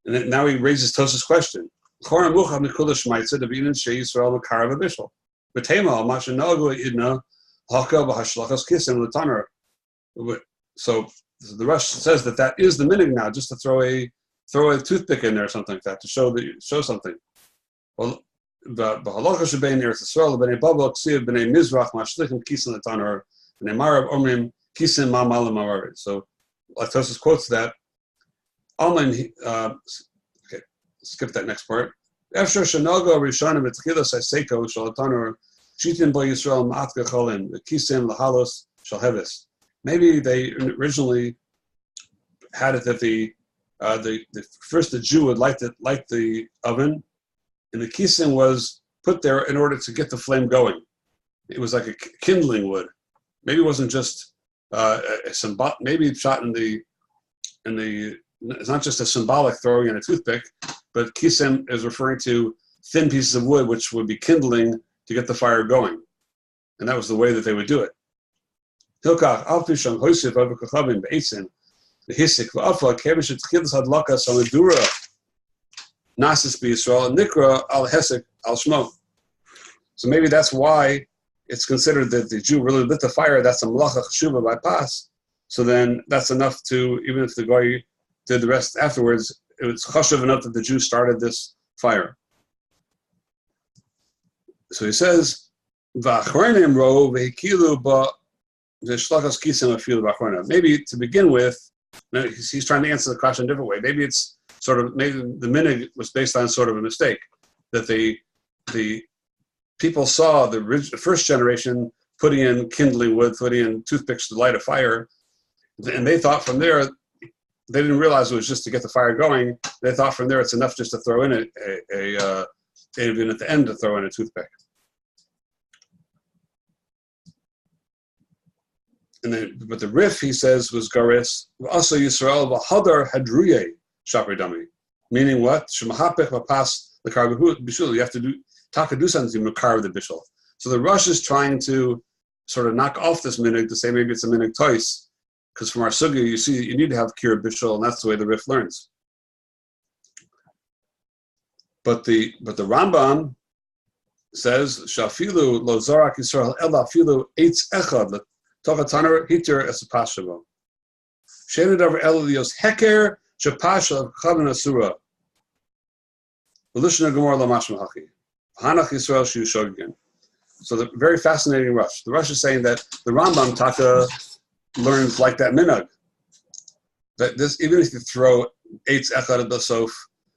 And then now he raises Tosfos' question. Choram muchav nekulah shmaitza to be in shei Yisrael l'karav abishol. B'tema al masha nagu idna haka b'hashlachas kisim l'taner. So the Rosh says that is the minig now, just to throw a toothpick in there or something like that to show something. Well, the halacha shebein Eretz Yisrael b'nei Bavel ksiv b'nei Mizrach mashlichim kisim l'taner b'nei Marav omrim kisim ma malam marav. So, like Tosfos quotes that. Okay, skip that next part. Efshar shenago rishonim etchilas haseiko shel l'taner shitin bo Yisrael ma'at gecholim kisim lahalos shel heves. Maybe they originally had it that the Jew would light the oven, and the kisim was put there in order to get the flame going. It was like a kindling wood. Maybe it wasn't just a symbol. Maybe shot in the. It's not just a symbolic throwing in a toothpick, but kisim is referring to thin pieces of wood which would be kindling to get the fire going, and that was the way that they would do it. Hilkach alpisham hoisif avukachavim be'etzim. The hisik va'afla kevish etchilas hadlakas al medura nasis b'Yisrael nikra al hesek al shmo. So maybe that's why it's considered that the Jew really lit the fire. That's a malacha cheshuva by pas. So then that's enough to, even if the guy did the rest afterwards, it was chashuv enough that the Jew started this fire. So he says va'achronim ro vehikilu ba v'shlachas kisem afilu v'achronim. Maybe to begin with. He's trying to answer the question a different way. Maybe the minig was based on sort of a mistake, that the people saw the first generation putting in kindling wood, putting in toothpicks to light a fire, and they thought from there, they didn't realize it was just to get the fire going. They thought from there it's enough just to throw in even at the end to throw in a toothpick. But the Rif, he says, was garis. Also Yisrael v'hadar hadruye shapridami. Meaning what? Shemahapech v'pas l'kar bishul. You have to do something to makar the bishul. So the Rosh is trying to sort of knock off this minig to say maybe it's a minig tois, because from our sugya you see you need to have kir bishul, and that's the way the Rif learns. But the Rambam says shafilu lo zarak Yisrael ela filu eitz echad. Tachataner hitir es pashavo. Shened over Elios heker shapasha chavna surah. Velishna gemor lamashma haki. Hanach Yisrael shu shogin. So the very fascinating Rosh. The Rosh is saying that the Rambam Taka learns like that minhag. That this, even if you throw eitz echad at the sof,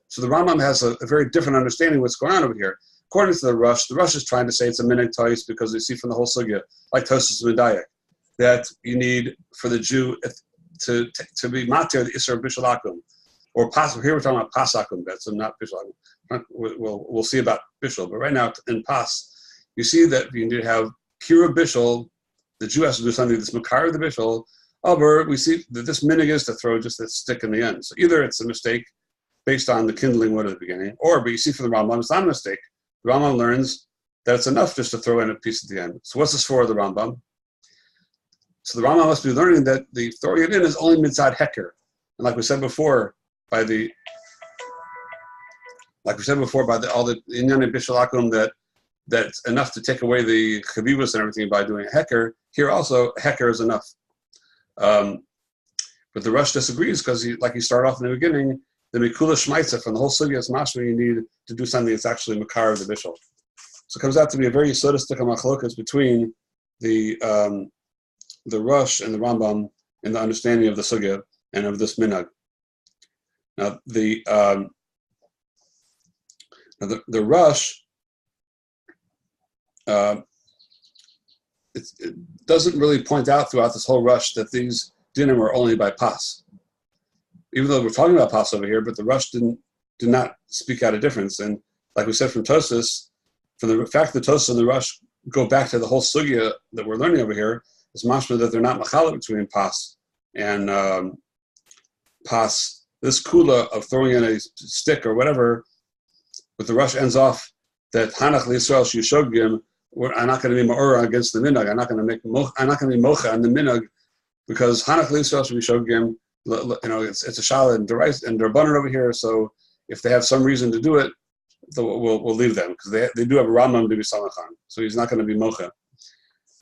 so the Rambam has a very different understanding of what's going on over here. According to the Rosh is trying to say it's a minhag tois because we see from the whole sugya, like Tosfos Medayak, that you need for the Jew to be matir the isra bishul akum, or pas. Here we're talking about pas akum, that's not bishul akum. We'll see about bishul, but right now in pas, you see that you need to have kira bishul. The Jew has to do something that's makar of the bishul. However, we see that this minig is to throw just a stick in the end. So either it's a mistake based on the kindling wood at the beginning, but you see from the Rambam, it's not a mistake. The Rambam learns that it's enough just to throw in a piece at the end. So what's this for, the Rambam? So the Rambam must be learning that the throwing it in is only mitzad heker. And like we said before, all the inyan bishul akum, that's enough to take away the chavivus and everything by doing a heker. Here also, heker is enough. But the Rush disagrees because, like you start off in the beginning, the mikula shmaitza from the whole sugya is mashma, you need to do something that's actually makar of the bishul. So it comes out to be a very sodistic machlokas between the Rush and the Rambam in the understanding of the sugya and of this minhag. Now the Rush, it doesn't really point out throughout this whole Rush that these dinim are only by pas. Even though we're talking about pas over here, but the Rush did not speak out a difference. And like we said from Tosfos, from the fact that Tosfos and the Rush go back to the whole sugya that we're learning over here, is mashma that they're not machala between pas and pas. This kula of throwing in a stick or whatever, but the Rush ends off that hanach l'Yisrael sheyishogim. I'm not going to be ma'ora against the minhag. I'm not going to be mocha on the minhag because hanach l'Yisrael should be shogim. It's a shala and they're bunner over here. So if they have some reason to do it, we'll leave them because they do have a Rambam to be samachan. So he's not going to be mocha.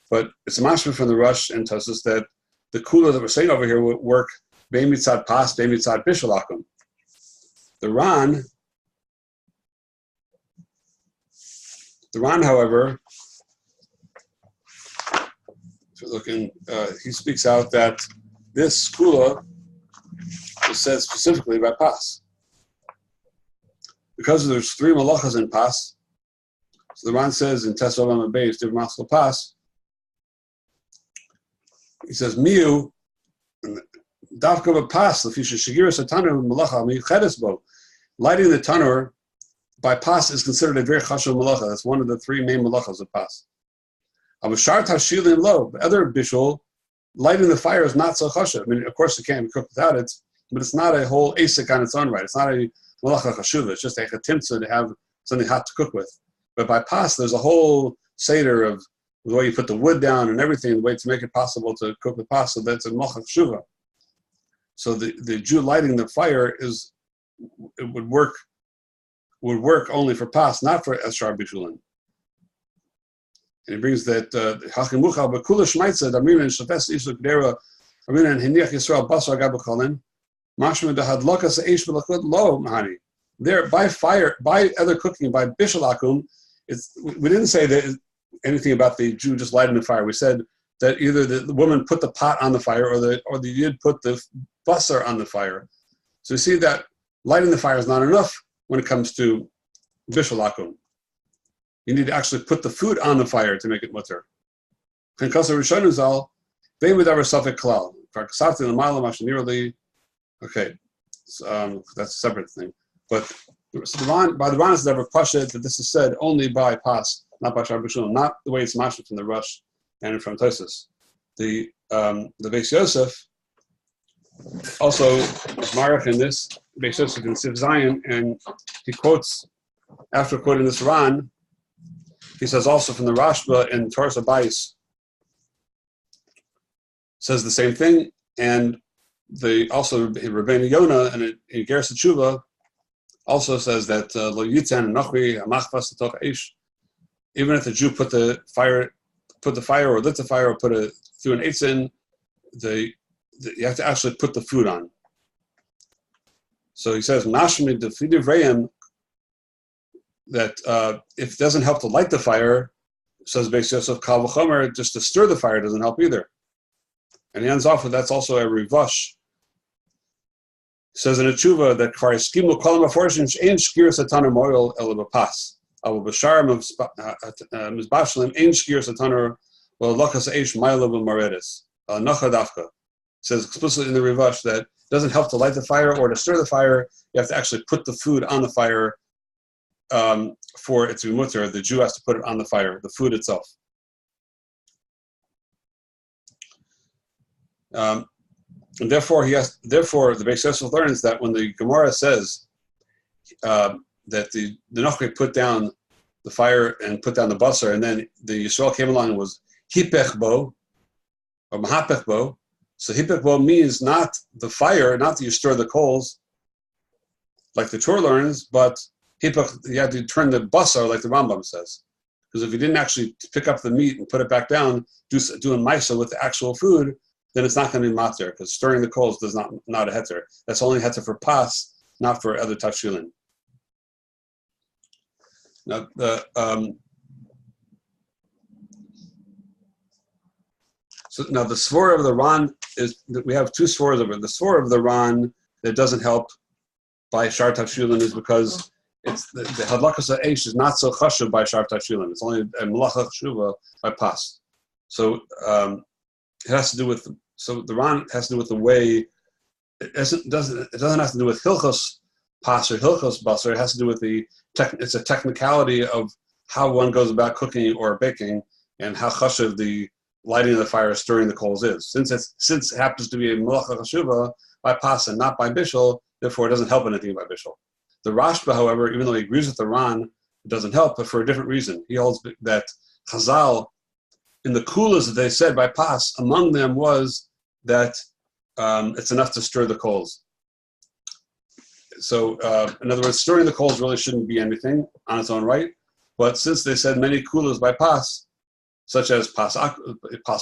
But it's a mashma from the Rush and Tosfos that the kula that we're saying over here would work bei mitzad pas, bei mitzad bishul akum. The Ran, however, if you're looking, he speaks out that this kula is said specifically by pas. Because there's 3 malachas in pas, so the Ran says in Tes Olam Beis, Div Maskal Pas, he says, Miu, Davka Pas, Lefisha Shigir Satanu Malacha, Michedes Bo. Lighting the tanur by pas is considered a very chashuv malacha. That's one of the 3 main malachas of pas. Avashar tashilim lo. Other bishul, lighting the fire is not so chashuv. I mean, of course, it can't be cooked without it, but it's not a whole asik on its own right. It's not a malacha chashuv. It's just a timtzah to have something hot to cook with. But by pas, there's a whole seder of the way you put the wood down and everything, the way to make it possible to cook with pas. So that's a malacha chashuva. So the Jew lighting the fire would work only for pas, not for Eshar Bishulin. And he brings that Hachimucha Bakula Shmaitza Damina and Shafes Isuk Dera Amina and Hiniach Yisrael Basar Gabakalin Mashma Dahadlakas Eish Belakud Lo Mahani. There by fire, by other cooking, by Bishul Akum, we didn't say that anything about the Jew just lighting the fire. We said that either the woman put the pot on the fire or the Yid put the basar on the fire. So you see that lighting the fire is not enough when it comes to bishul akum. You need to actually put the food on the fire to make it mutter. Okay, that's a separate thing. But so by the Ran is never pasha that this is said only by pas, not by shar bishul, not the way it's mashma from the Rush and from Tosfos. The Beis Yosef also is marach in this Beis Yosef in Siv Zion, and he quotes after quoting this Ran. He says also from the Rashba in Torah Sabayis says the same thing, and also Rabbeinu Yonah and in Geras Tshuva also says that lo yitzen nachri amachvas l'toch eish. Even if the Jew put the fire or lit the fire or threw an eitz in, you have to actually put the food on. So he says nashmi defidivrayim that if it doesn't help to light the fire, says Beis Yosef kal v'chomer, just to stir the fire doesn't help either. And he ends off with that's also a rivash. Says in a tshuva that kvar skimu kolam aforshin ein shkir sataner moil el b'pas. Avu b'shar mizbashlim ein shkir sataner well lakas eish ma'ila v'maredis nacha dafka. says explicitly in the Rivash that it doesn't help to light the fire or to stir the fire. You have to actually put the food on the fire for it to be mutter. The Jew has to put it on the fire, the food itself. And therefore, the Beis Yosef learns that when the Gemara says that the Nochri put down the fire and put down the basar, and then the Yisrael came along and was hipech bo or mahapech bo. So hipech bo means not the fire, not that you stir the coals, like the Torah learns, but hipech, you had to turn the basar, like the Rambam says. Because if you didn't actually pick up the meat and put it back down, do a maisa with the actual food, then it's not going to be matir, because stirring the coals does not a heter. That's only heter for pas, not for other tafshilin. Now the svara of the Ran is that we have two svaras of it. The svara of the Ran that doesn't help by shar tafshilin is because it's the hadlakas eish is not so chashuv by shar tafshilin. It's only a malacha chashuva by pas. So it has to do with the Ran has to do with the way it doesn't have to do with hilchos pas or hilchos basar. It has to do with it's a technicality of how one goes about cooking or baking and how chashuv the lighting of the fire, stirring the coals is. Since it happens to be a malacha chashuva by pas and not by bishul, therefore it doesn't help anything by bishul. The Rashba, however, even though he agrees with the Ran, it doesn't help, but for a different reason. He holds that Chazal, in the kulas that they said by pas, among them was that it's enough to stir the coals. So, in other words, stirring the coals really shouldn't be anything on its own right. But since they said many kulas by pas, such as pas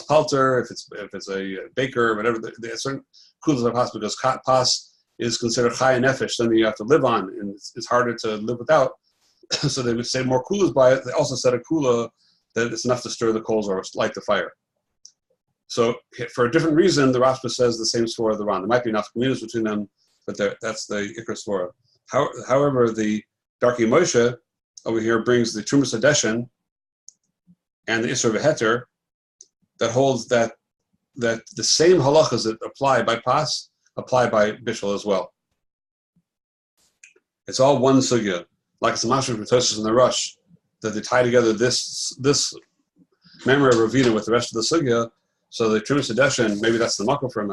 palter, if it's a baker, or whatever, there are certain kulas by pas because pas is considered chai nefesh, something you have to live on, and it's harder to live without. So they would say more kulas by it. They also said a kula that it's enough to stir the coals or light the fire. So for a different reason, the Rashba says the same svara of the Ran. There might be enough communities between them, but that's the Ikar svara. However, the Darkei Moshe over here brings the Trumas Hadeshin and the Isser V'Heter that holds that the same halachas that apply by pas apply by bishul as well. It's all one sugya, like it's a mashal b'tosis in the Rush, that they tie together this memory of Ravina with the rest of the sugya. So the Trumas Hadeshin, maybe that's the makal for him.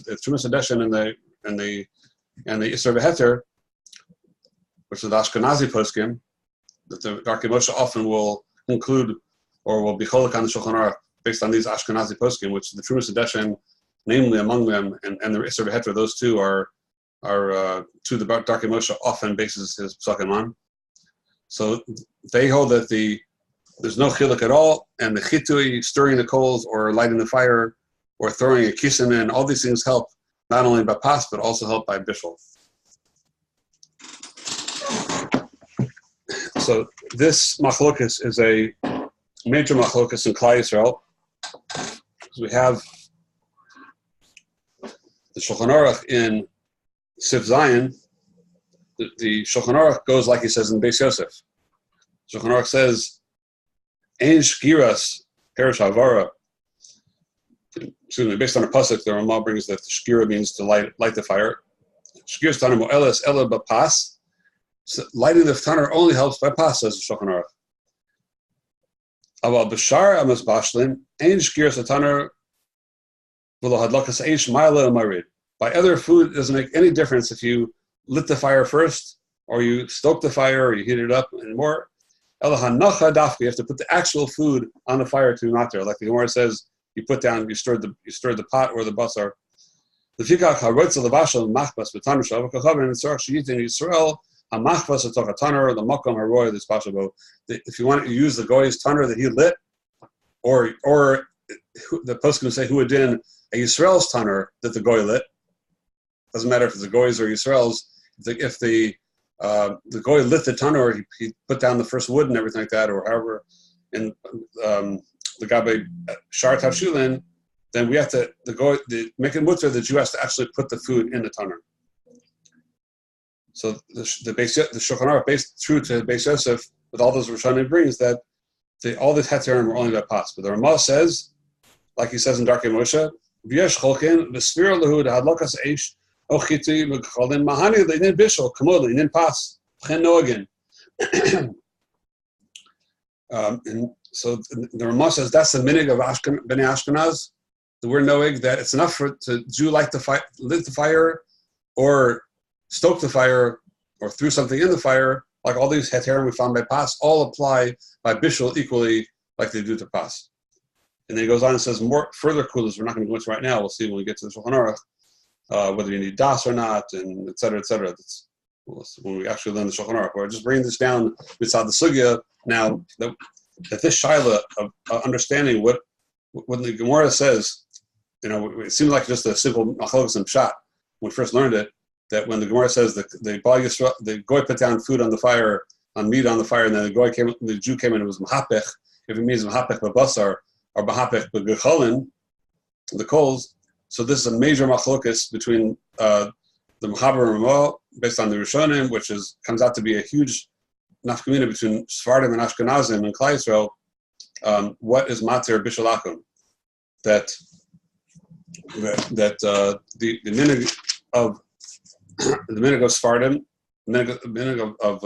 The Trumas Hadeshin and the Isser V'Heter, which is the Ashkenazi poskim, that the Darkei Moshe often will include or will be cholak on the Shulchan Aruch based on these Ashkenazi poskim, which the Trumas Hadeshin, namely among them, and the Isser V'Heter, those two are two the Darkei Moshe often bases his psakim on. So they hold that there's no chiluk at all, and the chitui, stirring the coals or lighting the fire or throwing a kisim in, all these things help not only by pas but also help by bishul. So this machlokas is a major machlokas in Klal Yisrael. We have the Shulchan Aruch in Sif Zion. The Shulchan Aruch goes like he says in Beis Yosef. Shulchan Aruch says, Ein shkiras perish havara. Excuse me, based on a pasuk, the Ramah brings that shkira means to light the fire. Shkiras taner mo'eles ela b'pas. So lighting the taner only helps by pas, says the Shulchan Aruch. Aval b'shar amas bashlim ein shkiras taner v'lo hadlakas eish ma'ala marid. By other food, it doesn't make any difference if you lit the fire first, or you stoke the fire, or you heat it up and more. You have to put the actual food on the fire to not there. Like the Gemara says, you stirred the pot or the basar. If you want to use the goy's tanner that he lit, or the post can say who had in a Yisrael's tanner that the goy lit. Doesn't matter if it's the goy's or Yisrael's. If the goy lit the tanner, or he put down the first wood and everything like that, or however, and the gabe shar tavshilin, then we have to make it mutter that you have to actually put the food in the tanner. So the Shulchan Aruch, based true to Beis Yosef, with all those Rishonim brings that all the heterim were only by pas. But the Ramah says, like he says in Darkei Moshe, v'yesh cholkin v'svir lehu hadlakas eish ochiti v'cholin mahani leinin bishul kamod leinin pas chen noagin. And so the Ramah says that's the minig of Bnei Ashkenaz. That we're knowing that it's enough for to Jew lit the fire, or stoke the fire, or threw something in the fire. Like all these heterim we found by Pas all apply by Bishul equally, like they do to Pas. And then he goes on and says more further kulas we're not going to go into right now. We'll see when we get to the Shulchan Aruch whether you need das or not, and et cetera, et cetera. That's when we actually learn the Shulchan Aruch. We're just bringing this down beside the sugya now that this shaila of understanding what when the Gemara says, it seemed like just a simple machlokes and pshat when we first learned it. That when the Gemara says that the goy put down food on the fire, on meat on the fire, and then the Jew came in, it was mahapech. If it means mahapech b'basar or mahapech b'gecholin, the coals. So this is a major machlokes between the Mechaber and Ramah based on the Rishonim, which comes out to be a huge nafkamina between Sephardim and Ashkenazim and Klal Yisrael. What is mater bishalakum? That the minig of the minig of Sephardim, the minig of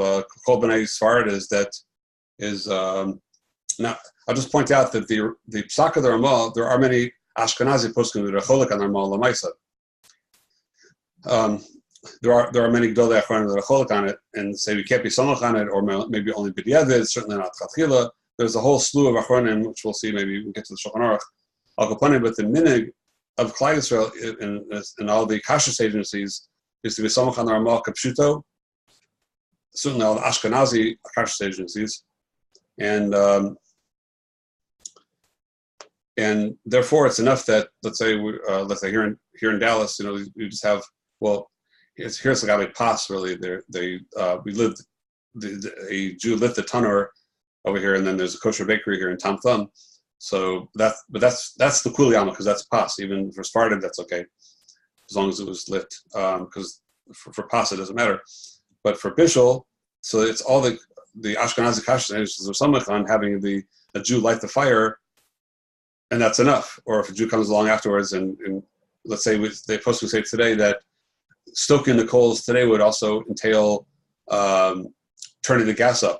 Kol B'nai Sfarad is now. I'll just point out that the psak of the Ramah, there are many Ashkenazi poskim that are cholik on the Ramah l'maisa. There are many Gdolei Achronim that are cholik on it and say we can't be samach on it, or maybe only b'diavad, certainly not chatchila. There's a whole slew of Achronim, which we'll see maybe when we get to the Shulchan Aruch. Al Kapanim, but the minig of Klal Yisrael in all the kashrus agencies is to be samach on the Ramah kapshuto. Certainly all the Ashkenazi kashrus agencies, and therefore it's enough that let's say here in Dallas, we just have here's the guy Pas really. A Jew lit the tanur over here, and then there's a kosher bakery here in Tom Thumb. So that's the kuliyama because that's Pas. Even for Spartan, that's okay as long as it was lit. Because for Pas it doesn't matter, but for Bishul, so it's all the Ashkenazi kashrus of Samachan having a Jew light the fire. And that's enough. Or if a Jew comes along afterwards, and let's say they supposed to say today that stoking the coals today would also entail turning the gas up.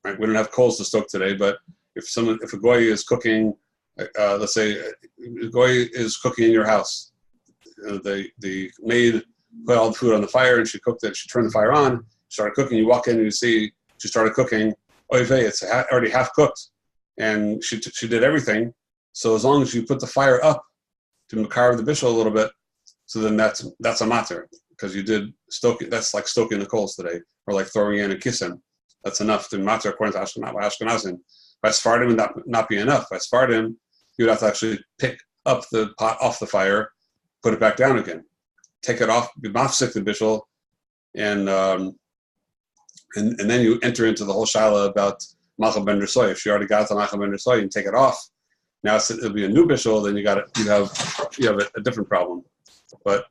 Right? We don't have coals to stoke today, but if a goy is cooking, let's say a goy is cooking in your house, the maid put all the food on the fire and she cooked it. She turned the fire on, started cooking. You walk in and you see she started cooking. Oy vey, it's already half cooked. And she did everything. So as long as you put the fire up to makar the bishul a little bit, so then that's a matter because you did stoke. That's like stoking the coals today, or like throwing in a kisim. That's enough to matter according to Ashkenazim. By Sephardim, would not be enough. By Sephardim, you would have to actually pick up the pot off the fire, put it back down again, take it off, be mafsik the bishul, and then you enter into the whole shaila about Malcha ben Resoy. If she already got the Malcha ben Resoy and take it off, now it'll be a new bishul. Then you have a different problem. But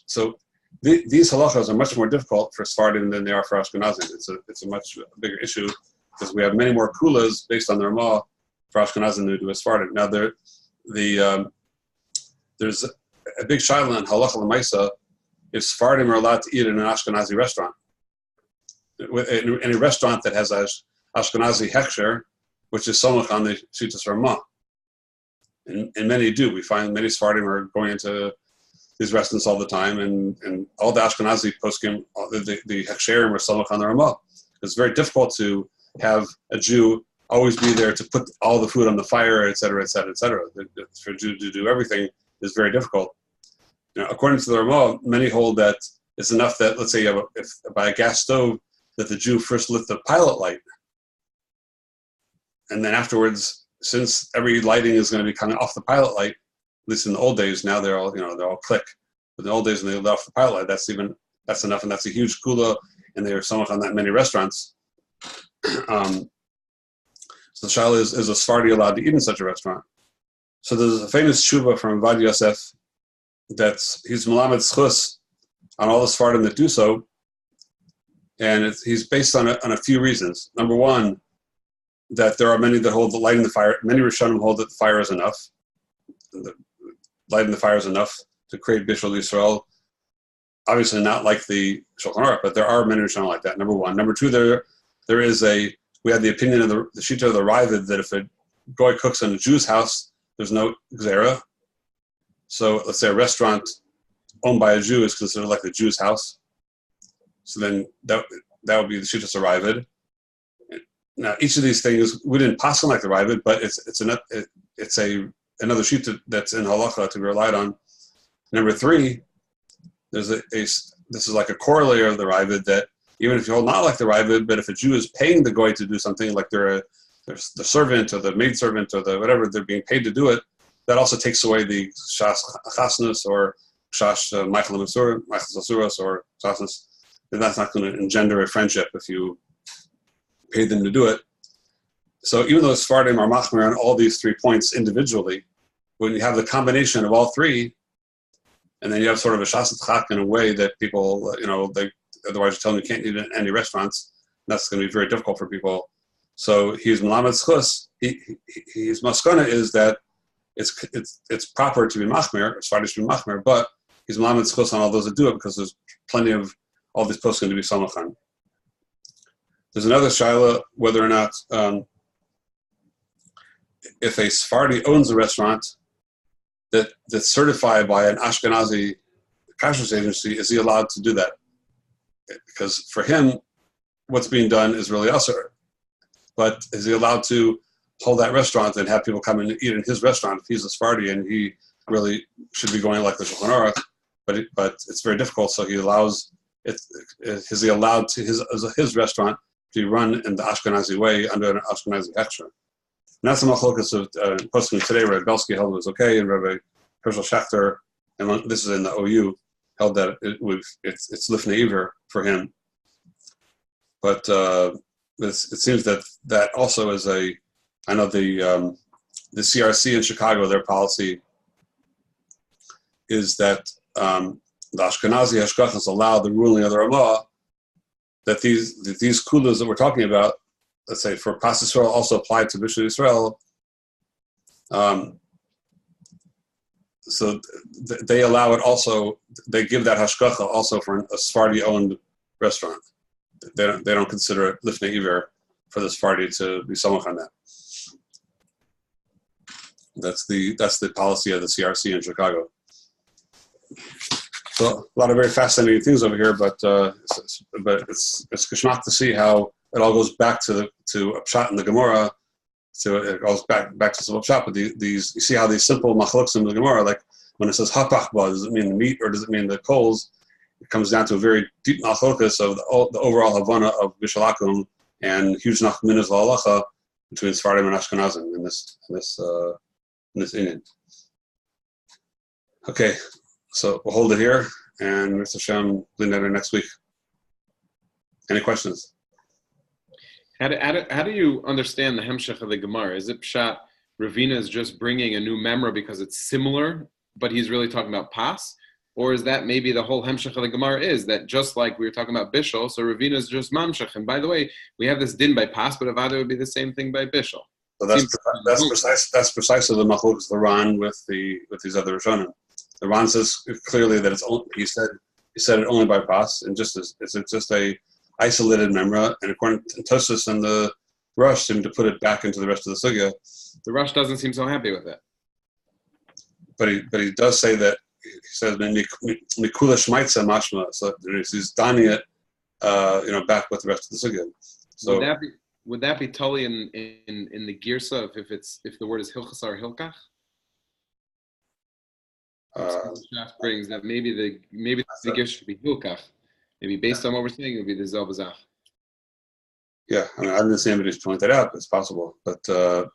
so these halachas are much more difficult for Sephardim than they are for Ashkenazim. It's a much bigger issue because we have many more kulas based on the Ramah for Ashkenazim than we do with Sephardim. Now there's a big shaila in halacha l'maisa if Sephardim are allowed to eat in an Ashkenazi restaurant. In a restaurant that has a Ashkenazi hechsher, which is somach on the Shitas Ramah. And many do. We find many Sephardim are going into these restaurants all the time, and all the Ashkenazi poskim, the hechsherim are somach on the Ramah. It's very difficult to have a Jew always be there to put all the food on the fire, et cetera, et cetera, et cetera. For a Jew to do everything is very difficult. According to the Ramah, many hold that it's enough that, let's say, if by a gas stove, that the Jew first lit the pilot light. And then afterwards, since every lighting is going to be coming off the pilot light, at least in the old days, now they're all click. But in the old days when they lit off the pilot light, that's enough, and that's a huge kula, and they are so much on that many restaurants. So the shaila is a Sephardi allowed to eat in such a restaurant? So there's a famous tshuva from Vad Yosef he's melamed schus on all the Sephardim that do so, and he's based on a few reasons. Number one, that there are many that hold the light in the fire. Many Rishonim hold that the fire is enough. lighting the fires enough to create Bishul Yisrael. Obviously not like the Shulchan Aruch, but there are many Rishonim like that, number one. Number two, we had the opinion of the Shita of the Ravid that if a Goy cooks in a Jew's house, there's no Gzera. So let's say a restaurant owned by a Jew is considered like the Jew's house. So then that would be the Shita of the Ravid. Now, each of these things, we didn't pass on like the Ravid, but it's another Shita that's in Halacha to be relied on. Number three, this is like a corollary of the Ravid that even if you hold not like the Ravid, but if a Jew is paying the Goy to do something, like they're the servant or the maidservant or the whatever, they're being paid to do it, that also takes away the Shas Chasnus or Shash Michael Asuras or Chasnus. And that's not going to engender a friendship if you pay them to do it. So even though Sfardim are machmer on all these 3 points individually, when you have the combination of all three, and then you have sort of a Shas Tzchak in a way that people, otherwise you tell them you can't eat in any restaurants, that's going to be very difficult for people. So he's Melamed Schus. His maskana is that it's proper to be machmer, Sfardim should be machmer, but he's Melamed Schus on all those that do it because there's plenty of all these posts going to be samachan. There's another shaila whether or not if a Sephardi owns a restaurant that's certified by an Ashkenazi kashrus agency, is he allowed to do that? Because for him, what's being done is really usher. But is he allowed to hold that restaurant and have people come and eat in his restaurant if he's a Sephardi and he really should be going like the Shulchan Aruch? But it's very difficult. So he allows it. Is he allowed to his restaurant to be run in the Ashkenazi way under an Ashkenazi hechsher? And that's the machlokas of posting today. Rabbi Belsky held it was okay, and Rabbi Hershel Schachter, and this is in the OU, held that it's lifnei iver for him. But it seems that also is I know the CRC in Chicago, their policy is that the Ashkenazi hashgachas allow the ruling of the Ramah that these kulas that we're talking about, let's say for Pas Yisrael, also apply to Bishul Yisrael. So they allow it also. They give that hashgacha also for a Sephardi-owned restaurant. They don't consider it lifnei iver for the Sephardi to be samach on that. That's the policy of the CRC in Chicago. So a lot of very fascinating things over here, but it's geschmack to see how it all goes back to a pshat in the Gemara. So it goes back to simple pshat. But these you see how these simple machloks in the Gemara, like when it says hapachba, does it mean the meat or does it mean the coals? It comes down to a very deep machlokas of the overall havana of bishalakum and huge nachminas la'alacha between Sephardim and Ashkenazim in this inyan. Okay. So we'll hold it here, and Mr. Hashem, Linda, next week. Any questions? How do you understand the hemshech of the Gemara? Is it pshat Ravina is just bringing a new memra because it's similar, but he's really talking about pas? Or is that maybe the whole hemshech of the Gemara is that just like we were talking about Bishul, so Ravina is just mamshech. And by the way, we have this din by pas, but Avada would be the same thing by Bishul. So that's precisely the machlokes of the Ran with these other Rishonim. The Ran says clearly that he said it only by pas, and it's just a isolated memra. And according to Tosfos and the Rush, seem to put it back into the rest of the sugya. The Rush doesn't seem so happy with it. But he does say that he says mikula shmaitza mashma. So he's donning it, back with the rest of the sugya. So would that be totally in the girsa if the word is hilchas or hilkach? Brings that maybe the gift should be hilkach. Maybe based on what we're saying, it would be the zelbazach. Yeah, I mean, I didn't see anybody point that out. It's possible, but the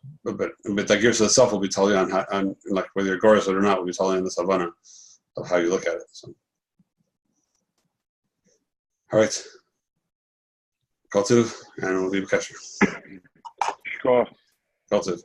gift itself will be telling you on like whether you're goris or not will be telling you in the savannah of how you look at it. So, all right, call to, and we'll leave a catcher. Sure. Call to.